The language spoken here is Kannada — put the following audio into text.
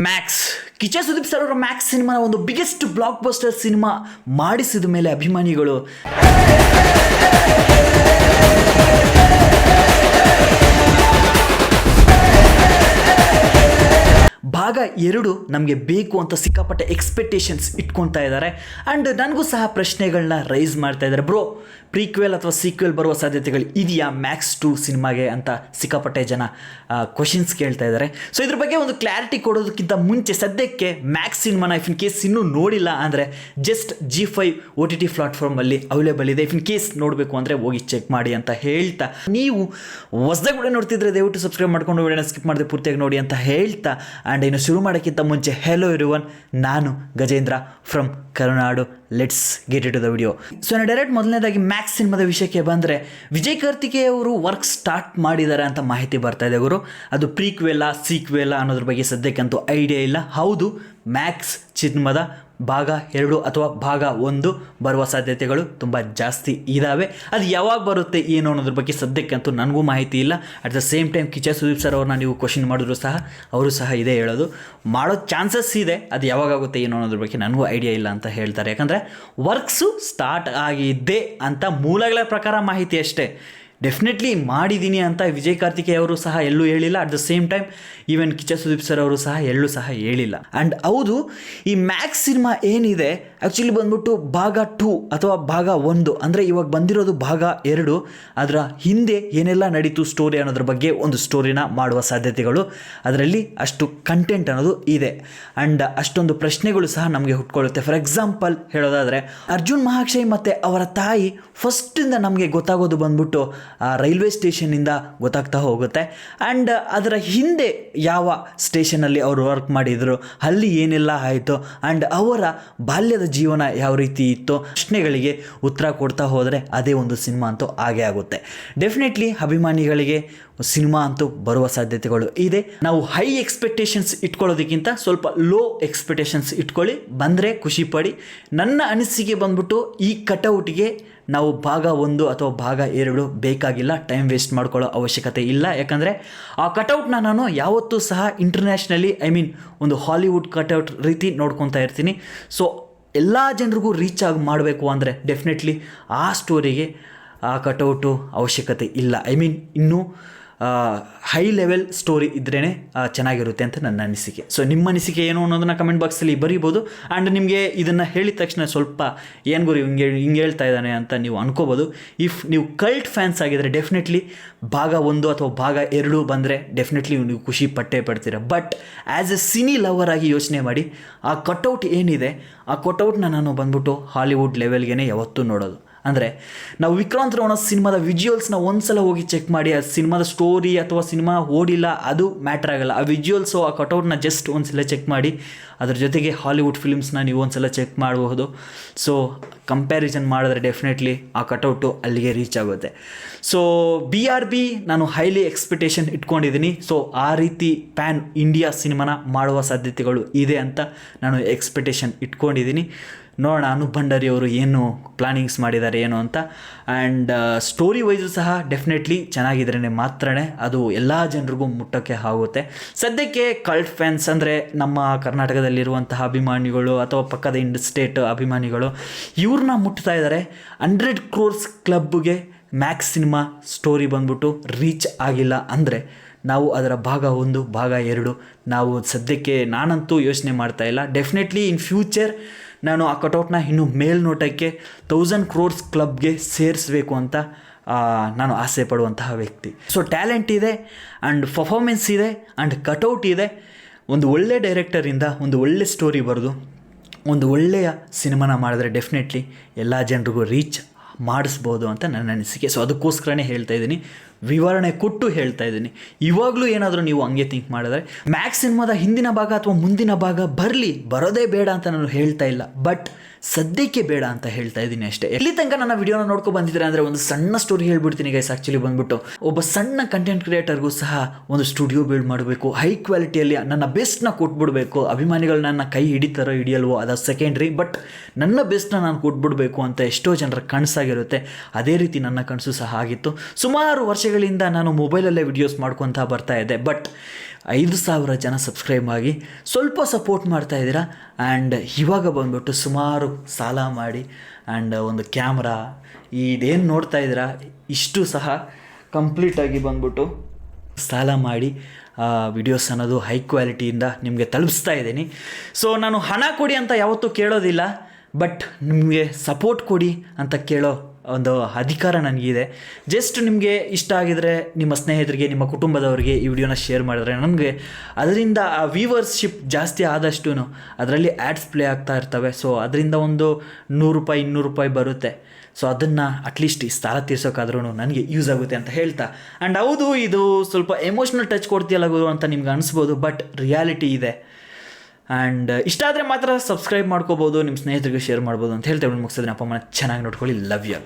ಮ್ಯಾಕ್ಸ್ ಕಿಚ್ಚ ಸುದೀಪ್ ಸರ್ ಅವರ ಮ್ಯಾಕ್ಸ್ ಸಿನಿಮಾ ಒಂದು ಬಿಗ್ಗೆಸ್ಟ್ ಬ್ಲಾಕ್ ಬಸ್ಟರ್ ಸಿನಿಮಾ ಮಾಡಿಸಿದ ಮೇಲೆ ಅಭಿಮಾನಿಗಳು ಭಾಗ 2 ನಮಗೆ ಬೇಕು ಅಂತ ಸಿಕ್ಕಾಪಟ್ಟೆ ಎಕ್ಸ್ಪೆಕ್ಟೇಷನ್ಸ್ ಇಟ್ಕೊತಾ ಇದ್ದಾರೆ ಆ್ಯಂಡ್ ನನಗೂ ಸಹ ಪ್ರಶ್ನೆಗಳನ್ನ ರೈಸ್ ಮಾಡ್ತಾ ಇದ್ದಾರೆ. ಬ್ರೋ, ಪ್ರೀಕ್ವೆಲ್ ಅಥವಾ ಸೀಕ್ವೆಲ್ ಬರುವ ಸಾಧ್ಯತೆಗಳು ಇದೆಯಾ ಮ್ಯಾಕ್ಸ್ 2 ಸಿನಿಮಾಗೆ ಅಂತ ಸಿಕ್ಕಾಪಟ್ಟೆ ಜನ ಕ್ವಶನ್ಸ್ ಕೇಳ್ತಾ ಇದ್ದಾರೆ. ಸೊ ಇದ್ರ ಬಗ್ಗೆ ಒಂದು ಕ್ಲಾರಿಟಿ ಕೊಡೋದಕ್ಕಿಂತ ಮುಂಚೆ ಸದ್ಯಕ್ಕೆ ಮ್ಯಾಕ್ಸ್ ಸಿನಿಮಾನ ಇಫ್ ಇನ್ ಕೇಸ್ ಇನ್ನೂ ನೋಡಿಲ್ಲ ಅಂದರೆ ಜಸ್ಟ್ G5 OTT ಪ್ಲಾಟ್ಫಾರ್ಮಲ್ಲಿ ಅವೈಲೇಬಲ್ ಇದೆ. ಇಫ್ ಇನ್ ಕೇಸ್ ನೋಡಬೇಕು ಅಂದರೆ ಹೋಗಿ ಚೆಕ್ ಮಾಡಿ ಅಂತ ಹೇಳ್ತಾ, ನೀವು ಹೊಸದಾಗಿ ಕೂಡ ನೋಡ್ತಿದ್ರೆ ದಯವಿಟ್ಟು ಸಬ್ಸ್ಕ್ರೈಬ್ ಮಾಡ್ಕೊಂಡು ವಿಡಿಯೋನ ಸ್ಕಿಪ್ ಮಾಡದೆ ಪೂರ್ತಿಯಾಗಿ ನೋಡಿ ಅಂತ ಹೇಳ್ತಾ, ಆ್ಯಂಡ್ ಇನ್ನು ಶುರು ಮಾಡೋಕ್ಕಿಂತ ಮುಂಚೆ ಹೆಲೋ ಎವ್ರಿವನ್, ನಾನು Gajendra from Karunadu. Let's get it to the video. So ನಾನು ಡೈರೆಕ್ಟ್ ಮೊದಲನೇದಾಗಿ ಮ್ಯಾಕ್ಸ್ ಸಿನಿಮಾದ ವಿಷಯಕ್ಕೆ ಬಂದರೆ, ವಿಜಯ್ ಕಾರ್ತಿಕೇಯ ಅವರು ವರ್ಕ್ ಸ್ಟಾರ್ಟ್ ಮಾಡಿದ್ದಾರೆ ಅಂತ ಮಾಹಿತಿ ಬರ್ತಾ ಇದೆ ಗುರು. ಅದು ಪ್ರೀಕ್ವೆಲ್ಲ ಸೀಕ್ವೆಲ್ಲ ಅನ್ನೋದ್ರ ಬಗ್ಗೆ ಸದ್ಯಕ್ಕಂತೂ ಐಡಿಯಾ ಇಲ್ಲ. ಹೌದು, ಮ್ಯಾಕ್ಸ್ ಸಿನಿಮಾದ ಭಾಗ 2 ಅಥವಾ ಭಾಗ 1 ಬರುವ ಸಾಧ್ಯತೆಗಳು ತುಂಬ ಜಾಸ್ತಿ ಇದ್ದಾವೆ. ಅದು ಯಾವಾಗ ಬರುತ್ತೆ ಏನು ಅನ್ನೋದ್ರ ಬಗ್ಗೆ ಸದ್ಯಕ್ಕಂತೂ ನನಗೂ ಮಾಹಿತಿ ಇಲ್ಲ. At the same time Kichcha Sudeep sir ಅವ್ರನ್ನ ನೀವು ಕ್ವಶನ್ ಮಾಡಿದ್ರು ಸಹ ಅವರು ಸಹ ಇದೇ ಹೇಳೋದು, ಮಾಡೋ ಚಾನ್ಸಸ್ ಇದೆ, ಅದು ಯಾವಾಗುತ್ತೆ ಏನು ಅನ್ನೋದ್ರ ಬಗ್ಗೆ ನನಗೂ ಐಡಿಯಾ ಇಲ್ಲ ಅಂತ ಹೇಳ್ತಾರೆ. ಯಾಕಂದರೆ ವರ್ಕ್ಸು ಸ್ಟಾರ್ಟ್ ಆಗಿದೆ ಅಂತ ಮೂಲಗಳ ಪ್ರಕಾರ ಮಾಹಿತಿ ಅಷ್ಟೇ. ಡೆಫಿನೆಟ್ಲಿ ಮಾಡಿದ್ದೀನಿ ಅಂತ ವಿಜಯ್ ಕಾರ್ತಿಕೇಯ ಅವರು ಸಹ ಎಲ್ಲೂ ಹೇಳಿಲ್ಲ. At the same time even Kichcha Sudeep sir ಅವರು ಸಹ ಎಲ್ಲೂ ಸಹ ಹೇಳಿಲ್ಲ. ಆ್ಯಂಡ್ ಹೌದು, ಈ ಮ್ಯಾಕ್ಸ್ ಸಿನಿಮಾ ಏನಿದೆ ಆ್ಯಕ್ಚುಲಿ ಬಂದ್ಬಿಟ್ಟು ಭಾಗ 2 ಅಥವಾ ಭಾಗ 1 ಅಂದರೆ ಇವಾಗ ಬಂದಿರೋದು ಭಾಗ 2. ಅದರ ಹಿಂದೆ ಏನೆಲ್ಲ ನಡೀತು ಸ್ಟೋರಿ ಅನ್ನೋದ್ರ ಬಗ್ಗೆ ಒಂದು ಸ್ಟೋರಿನ ಮಾಡುವ ಸಾಧ್ಯತೆಗಳು ಅದರಲ್ಲಿ ಅಷ್ಟು ಕಂಟೆಂಟ್ ಅನ್ನೋದು ಇದೆ. ಆ್ಯಂಡ್ ಅಷ್ಟೊಂದು ಪ್ರಶ್ನೆಗಳು ಸಹ ನಮಗೆ ಹುಟ್ಕೊಳ್ಳುತ್ತೆ. ಫಾರ್ ಎಕ್ಸಾಂಪಲ್ ಹೇಳೋದಾದರೆ, ಅರ್ಜುನ್ ಮಹಾಕ್ಷಯ್ ಮತ್ತು ಅವರ ತಾಯಿ ಫಸ್ಟಿಂದ ನಮಗೆ ಗೊತ್ತಾಗೋದು ಬಂದ್ಬಿಟ್ಟು ರೈಲ್ವೆ ಸ್ಟೇಷನ್ನಿಂದ ಗೊತ್ತಾಗ್ತಾ ಹೋಗುತ್ತೆ. ಆ್ಯಂಡ್ ಅದರ ಹಿಂದೆ ಯಾವ ಸ್ಟೇಷನಲ್ಲಿ ಅವರು ವರ್ಕ್ ಮಾಡಿದರು, ಅಲ್ಲಿ ಏನೆಲ್ಲ ಆಯಿತು, ಆ್ಯಂಡ್ ಅವರ ಬಾಲ್ಯದ ಜೀವನ ಯಾವ ರೀತಿ ಇತ್ತು, ಪ್ರಶ್ನೆಗಳಿಗೆ ಉತ್ತರ ಕೊಡ್ತಾ ಹೋದರೆ ಅದೇ ಒಂದು ಸಿನಿಮಾ ಅಂತೂ ಆಗೇ ಆಗುತ್ತೆ. ಡೆಫಿನೆಟ್ಲಿ ಅಭಿಮಾನಿಗಳಿಗೆ ಸಿನಿಮಾ ಅಂತೂ ಬರುವ ಸಾಧ್ಯತೆಗಳು ಇದೆ. ನಾವು ಹೈ ಎಕ್ಸ್ಪೆಕ್ಟೇಷನ್ಸ್ ಇಟ್ಕೊಳ್ಳೋದಕ್ಕಿಂತ ಸ್ವಲ್ಪ ಲೋ ಎಕ್ಸ್ಪೆಕ್ಟೇಷನ್ಸ್ ಇಟ್ಕೊಳ್ಳಿ, ಬಂದರೆ ಖುಷಿ ಪಡಿ. ನನ್ನ ಅನಿಸಿಕೆ ಬಂದ್ಬಿಟ್ಟು ಈ ಕಟೌಟಿಗೆ ನಾವು ಭಾಗ 1 ಅಥವಾ ಭಾಗ 2 ಬೇಕಾಗಿಲ್ಲ, ಟೈಮ್ ವೇಸ್ಟ್ ಮಾಡ್ಕೊಳ್ಳೋ ಅವಶ್ಯಕತೆ ಇಲ್ಲ. ಯಾಕಂದರೆ ಆ ಕಟೌಟ್ನ ನಾನು ಯಾವತ್ತೂ ಸಹ ಇಂಟರ್ನ್ಯಾಷನಲಿ ಒಂದು ಹಾಲಿವುಡ್ ಕಟೌಟ್ ರೀತಿ ನೋಡ್ಕೊತಾ ಇರ್ತೀನಿ. ಸೊ ಎಲ್ಲ ಜನರಿಗೂ ರೀಚ್ ಆಗಿ ಮಾಡಬೇಕು ಅಂದರೆ ಡೆಫಿನೆಟ್ಲಿ ಆ ಸ್ಟೋರಿಗೆ ಆ ಕಟೌಟು ಅವಶ್ಯಕತೆ ಇಲ್ಲ. ಇನ್ನೂ ಹೈ ಲೆವೆಲ್ ಸ್ಟೋರಿ ಇದ್ರೇ ಚೆನ್ನಾಗಿರುತ್ತೆ ಅಂತ ನನ್ನ ಅನಿಸಿಕೆ. ಸೊ ನಿಮ್ಮ ಅನಿಸಿಕೆ ಏನು ಅನ್ನೋದನ್ನು ಕಮೆಂಟ್ ಬಾಕ್ಸಲ್ಲಿ ಬರೀಬೋದು. ಆ್ಯಂಡ್ ನಿಮಗೆ ಇದನ್ನು ಹೇಳಿದ ತಕ್ಷಣ ಸ್ವಲ್ಪ ಏನು ಗುರು ಹಿಂಗೆ ಹೇಳ್ತಾ ಇದ್ದಾನೆ ಅಂತ ನೀವು ಅನ್ಕೋಬೋದು. ಇಫ್ ನೀವು ಕಲ್ಟ್ ಫ್ಯಾನ್ಸ್ ಆಗಿದ್ದರೆ ಡೆಫಿನೆಟ್ಲಿ ಭಾಗ 1 ಅಥವಾ ಭಾಗ 2 ಬಂದರೆ ಡೆಫಿನೆಟ್ಲಿ ನೀವು ಖುಷಿ ಪಟ್ಟೇ ಪಡ್ತೀರ. But as a cine lover ಆಗಿ ಯೋಚನೆ ಮಾಡಿ, ಆ ಕಟೌಟ್ ಏನಿದೆ ಆ ಕಟೌಟ್ನ ನಾನು ಬಂದ್ಬಿಟ್ಟು ಹಾಲಿವುಡ್ ಲೆವೆಲ್ಗೆ ಯಾವತ್ತೂ ನೋಡೋದು. ಅಂದರೆ ನಾವು ವಿಕ್ರಾಂತ್ ರೋಣ ಸಿನಿಮಾದ ವಿಜುವಲ್ಸ್ನ ಒಂದ್ಸಲ ಹೋಗಿ ಚೆಕ್ ಮಾಡಿ, ಆ ಸಿನಿಮಾದ ಸ್ಟೋರಿ ಅಥವಾ ಸಿನಿಮಾ ಓಡಿಲ್ಲ ಅದು ಮ್ಯಾಟ್ರ್ ಆಗೋಲ್ಲ. ಆ ವಿಜುವಲ್ಸು ಆ ಕಟೌಟ್ನ ಜಸ್ಟ್ ಒಂದ್ಸಲ ಚೆಕ್ ಮಾಡಿ, ಅದ್ರ ಜೊತೆಗೆ ಹಾಲಿವುಡ್ ಫಿಲ್ಮ್ಸ್ನ ನೀವು ಒಂದ್ಸಲ ಚೆಕ್ ಮಾಡಬಹುದು. ಸೊ ಕಂಪ್ಯಾರಿಸನ್ ಮಾಡಿದ್ರೆ ಡೆಫಿನೆಟ್ಲಿ ಆ ಕಟೌಟು ಅಲ್ಲಿಗೆ ರೀಚ್ ಆಗುತ್ತೆ. ಸೊ BRB ನಾನು ಹೈಲಿ ಎಕ್ಸ್ಪೆಕ್ಟೇಷನ್ ಇಟ್ಕೊಂಡಿದ್ದೀನಿ. ಸೊ ಆ ರೀತಿ ಪ್ಯಾನ್ ಇಂಡಿಯಾ ಸಿನಿಮಾನ ಮಾಡುವ ಸಾಧ್ಯತೆಗಳು ಇದೆ ಅಂತ ನಾನು ಎಕ್ಸ್ಪೆಕ್ಟೇಷನ್ ಇಟ್ಕೊಂಡಿದ್ದೀನಿ. ನೋಡೋಣ ಅನೂಪ್ ಭಂಡಾರಿ ಅವರು ಏನು ಪ್ಲಾನಿಂಗ್ಸ್ ಮಾಡಿದ್ದಾರೆ ಏನು ಅಂತ. ಆ್ಯಂಡ್ ಸ್ಟೋರಿ ವೈಸು ಸಹ ಡೆಫಿನೆಟ್ಲಿ ಚೆನ್ನಾಗಿದ್ರೇ ಮಾತ್ರನೇ ಅದು ಎಲ್ಲ ಜನರಿಗೂ ಮುಟ್ಟೋಕ್ಕೆ ಆಗುತ್ತೆ. ಸದ್ಯಕ್ಕೆ ಕಲ್ಟ್ ಫ್ಯಾನ್ಸ್ ಅಂದರೆ ನಮ್ಮ ಕರ್ನಾಟಕದಲ್ಲಿರುವಂತಹ ಅಭಿಮಾನಿಗಳು ಅಥವಾ ಪಕ್ಕದ ಸ್ಟೇಟ್ ಅಭಿಮಾನಿಗಳು ಇವ್ರನ್ನ ಮುಟ್ತಾ ಇದ್ದಾರೆ. 100 crores ಕ್ಲಬ್ಗೆ ಮ್ಯಾಕ್ಸ್ ಸಿನಿಮಾ ಸ್ಟೋರಿ ಬಂದ್ಬಿಟ್ಟು ರೀಚ್ ಆಗಿಲ್ಲ ಅಂದರೆ ನಾವು ಅದರ ಭಾಗ 1 ಭಾಗ 2 ನಾವು ಸದ್ಯಕ್ಕೆ ನಾನಂತೂ ಯೋಚನೆ ಮಾಡ್ತಾ ಇಲ್ಲ. ಡೆಫಿನೆಟ್ಲಿ ಇನ್ ಫ್ಯೂಚರ್ ನಾನು ಆ ಕಟೌಟ್ನ ಇನ್ನೂ ಮೇಲ್ನೋಟಕ್ಕೆ 1000 crores ಕ್ಲಬ್ಗೆ ಸೇರಿಸಬೇಕು ಅಂತ ನಾನು ಆಸೆ ಪಡುವಂತಹ ವ್ಯಕ್ತಿ. ಸೊ ಟ್ಯಾಲೆಂಟ್ ಇದೆ ಆ್ಯಂಡ್ ಪರ್ಫಾರ್ಮೆನ್ಸ್ ಇದೆ ಆ್ಯಂಡ್ ಕಟೌಟ್ ಇದೆ. ಒಂದು ಒಳ್ಳೆ ಡೈರೆಕ್ಟರಿಂದ ಒಂದು ಒಳ್ಳೆ ಸ್ಟೋರಿ ಬರೆದು ಒಂದು ಒಳ್ಳೆಯ ಸಿನಿಮಾನ ಮಾಡಿದ್ರೆ ಡೆಫಿನೆಟ್ಲಿ ಎಲ್ಲ ಜನರಿಗೂ ರೀಚ್ ಮಾಡಿಸ್ಬೋದು ಅಂತ ನನ್ನ ಅನಿಸಿಕೆ. ಸೊ ಅದಕ್ಕೋಸ್ಕರನೇ ಹೇಳ್ತಾ ಇದ್ದೀನಿ, ವಿವರಣೆ ಕೊಟ್ಟು ಹೇಳ್ತಾ ಇದ್ದೀನಿ. ಇವಾಗಲೂ ಏನಾದರೂ ನೀವು ಹಂಗೆ ಥಿಂಕ್ ಮಾಡಿದ್ರೆ ಮ್ಯಾಕ್ಸ್ ಸಿನಿಮಾದ ಹಿಂದಿನ ಭಾಗ ಅಥವಾ ಮುಂದಿನ ಭಾಗ ಬರೋದೇ ಬೇಡ ಅಂತ ನಾನು ಹೇಳ್ತಾ ಇಲ್ಲ, ಬಟ್ ಸದ್ಯಕ್ಕೆ ಬೇಡ ಅಂತ ಹೇಳ್ತಾ ಇದ್ದೀನಿ ಅಷ್ಟೇ. ಎಲ್ಲಿ ತನಕ ನನ್ನ ವಿಡಿಯೋನ ನೋಡ್ಕೊ ಬಂದಿದ್ರೆ ಅಂದರೆ ಒಂದು ಸಣ್ಣ ಸ್ಟೋರಿ ಹೇಳ್ಬಿಡ್ತೀನಿ ಗೈಸ್. ಆ್ಯಕ್ಚುಲಿ ಬಂದ್ಬಿಟ್ಟು ಒಬ್ಬ ಸಣ್ಣ ಕಂಟೆಂಟ್ ಕ್ರಿಯೇಟರ್ಗೂ ಸಹ ಒಂದು ಸ್ಟುಡಿಯೋ ಬಿಲ್ಡ್ ಮಾಡಬೇಕು, ಹೈ ಕ್ವಾಲಿಟಿಯಲ್ಲಿ ನನ್ನ ಬೆಸ್ಟ್ನ ಕೊಟ್ಬಿಡ್ಬೇಕು. ಅಭಿಮಾನಿಗಳು ನನ್ನ ಕೈ ಹಿಡಿತಾರೋ ಹಿಡಿಯಲ್ವೋ ಅದು ಸೆಕೆಂಡ್ರಿ, ಬಟ್ ನನ್ನ ಬೆಸ್ಟ್ನ ನಾನು ಕೊಟ್ಬಿಡ್ಬೇಕು ಅಂತ ಎಷ್ಟೋ ಜನರ ಕನಸಾಗಿರುತ್ತೆ. ಅದೇ ರೀತಿ ನನ್ನ ಕನಸು ಸಹ ಆಗಿತ್ತು. ಸುಮಾರು ವರ್ಷಗಳಿಂದ ನಾನು ಮೊಬೈಲಲ್ಲೇ ವಿಡಿಯೋಸ್ ಮಾಡ್ಕೊತಾ ಬರ್ತಾ ಇದ್ದೆ. ಬಟ್ 5,000 ಜನ ಸಬ್ಸ್ಕ್ರೈಬ್ ಆಗಿ ಸ್ವಲ್ಪ ಸಪೋರ್ಟ್ ಮಾಡ್ತಾಯಿದ್ದೀರಾ. ಆ್ಯಂಡ್ ಇವಾಗ ಬಂದ್ಬಿಟ್ಟು ಸುಮಾರು ಸಾಲ ಮಾಡಿ ಆ್ಯಂಡ್ ಒಂದು ಕ್ಯಾಮ್ರಾ ಇದೇನು ನೋಡ್ತಾ ಇದ್ದೀರಾ ಇಷ್ಟು ಸಹ ಕಂಪ್ಲೀಟಾಗಿ ಬಂದ್ಬಿಟ್ಟು ಸಾಲ ಮಾಡಿ ವಿಡಿಯೋಸ್ ಅನ್ನೋದು ಹೈ ಕ್ವಾಲಿಟಿಯಿಂದ ನಿಮಗೆ ತಲುಪಿಸ್ತಾ ಇದ್ದೀನಿ. ಸೊ ನಾನು ಹಣ ಕೊಡಿ ಅಂತ ಯಾವತ್ತೂ ಕೇಳೋದಿಲ್ಲ, ಬಟ್ ನಿಮಗೆ ಸಪೋರ್ಟ್ ಕೊಡಿ ಅಂತ ಕೇಳೋ ಒಂದು ಅಧಿಕಾರ ನನಗಿದೆ. ಜಸ್ಟ್ ನಿಮಗೆ ಇಷ್ಟ ಆಗಿದರೆ ನಿಮ್ಮ ಸ್ನೇಹಿತರಿಗೆ, ನಿಮ್ಮ ಕುಟುಂಬದವರಿಗೆ ಈ ವಿಡಿಯೋನ ಶೇರ್ ಮಾಡಿದ್ರೆ ನನಗೆ ಅದರಿಂದ ಆ ವ್ಯೂವರ್ಶಿಪ್ ಜಾಸ್ತಿ ಆದಷ್ಟು ಅದರಲ್ಲಿ ಆ್ಯಡ್ಸ್ ಪ್ಲೇ ಆಗ್ತಾ ಇರ್ತವೆ. ಸೊ ಅದರಿಂದ ಒಂದು 100 ರೂಪಾಯಿ 200 ರೂಪಾಯಿ ಬರುತ್ತೆ. ಸೊ ಅದನ್ನು ಅಟ್ಲೀಸ್ಟ್ ಈ ಸಾಲ ತೀರ್ಸೋಕ್ಕಾದ್ರೂ ನನಗೆ ಯೂಸ್ ಆಗುತ್ತೆ ಅಂತ ಹೇಳ್ತಾ, ಆ್ಯಂಡ್ ಹೌದು ಇದು ಸ್ವಲ್ಪ ಎಮೋಷ್ನಲ್ ಟಚ್ ಕೊಡ್ತೀಯಲ್ಲ ಗುರು ಅಂತ ನಿಮ್ಗೆ ಅನಿಸ್ಬೋದು, ಬಟ್ ರಿಯಾಲಿಟಿ ಇದೆ. ಆ್ಯಂಡ್ ಇಷ್ಟ ಆದರೆ ಮಾತ್ರ ಸಬ್ಸ್ಕ್ರೈಬ್ ಮಾಡ್ಕೋಬೋದು, ನಿಮ್ಮ ಸ್ನೇಹಿತರಿಗೆ ಶೇರ್ ಮಾಡ್ಬೋದು ಅಂತ ಹೇಳ್ತೇವೆ. ಮುಗಿಸಿದ್ರೆ ಅಪ್ಪ ಅಮ್ಮನ ಚೆನ್ನಾಗಿ ನೋಡ್ಕೊಳ್ಳಿ. Love you.